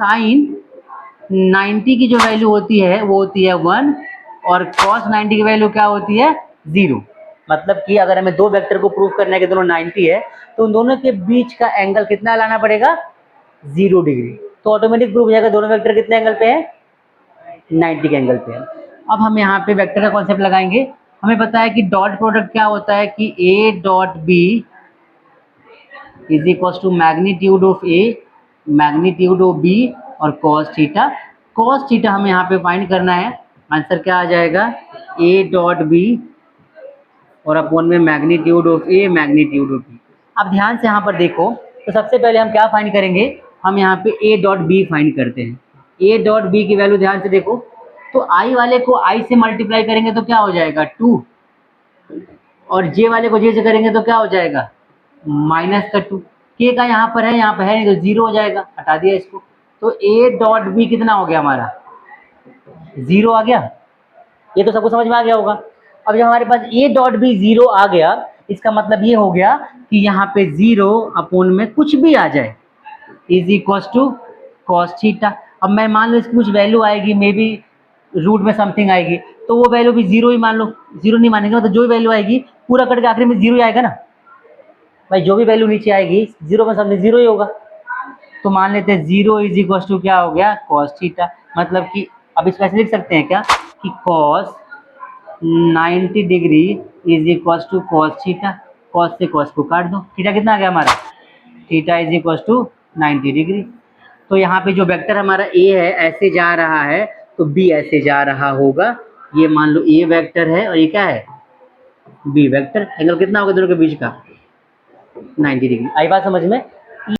Sign 90 की जो value होती है वो होती है 1 और cos 90 की वैल्यू क्या होती है 0। मतलब कि अगर हमें दो वेक्टर को प्रूव करना है कि दोनों 90 है तो उन दोनों के बीच का एंगल कितना लाना पड़ेगा 0 डिग्री। तो ऑटोमेटिक प्रूव हो जाएगा दोनों वेक्टर कितने एंगल पे है 90 के एंगल पे है। अब हम यहाँ पे वेक्टर का कॉन्सेप्ट लगाएंगे। हमें पता है कि डॉट प्रोडक्ट क्या होता है कि a dot b is equal to magnitude of a magnitude of b और cos थीटा। cos थीटा हमें यहाँ पे फाइंड करना है। आंसर क्या आ जाएगा a डॉट b और अपॉन में magnitude of a magnitude of b। अब ध्यान से यहाँ पर देखो तो सबसे पहले हम क्या फाइंड करेंगे, हम यहाँ पे a डॉट b फाइंड करते हैं। a डॉट b की वैल्यू ध्यान से देखो तो i वाले को i से मल्टीप्लाई करेंगे तो क्या हो जाएगा 2 और j वाले को j से करेंगे तो क्या हो जाएगा माइनस का 2। k का यहाँ पर है नहीं तो 0 हो जाएगा, हटा दिया इसको। तो a डॉट b कितना हो गया हमारा 0 आ गया। ये तो सबको समझ में आ गया होगा। अब जब हमारे पास a डॉट b 0 आ गया इसका मतलब ये हो गया कि यहाँ पे 0 अपॉन में कुछ भी आ जाए is equal to cos theta. अब मैं मान लो इसकी कुछ वैल्यू आएगी मे बी रूट में समथिंग आएगी तो वो वैल्यू भी 0 ही मान लो। 0 नहीं मानेंगे मतलब जो भी वैल्यू आएगी पूरा करके आखिर में 0 ही आएगा ना भाई। जो भी वैल्यू नीचे आएगी 0 में समथिंग 0 ही होगा। तो मान लेते हैं 0 इज इक्वल टू क्या हो गया cos थीटा। मतलब कि अब इसको ऐसे लिख सकते हैं क्या कि cos 90 degree is equal to cos theta. cos से cos को काट दो, थीटा कितना आ गया हमारा theta is equal to 90 degree. तो यहाँ पे जो वेक्टर हमारा a है ऐसे जा रहा है तो b ऐसे जा रहा होगा। ये मान लो a वेक्टर है और ये क्या है b वेक्टर। एंगल कितना होगा दोनों के बीच का 90 डिग्री। आई बात समझ में।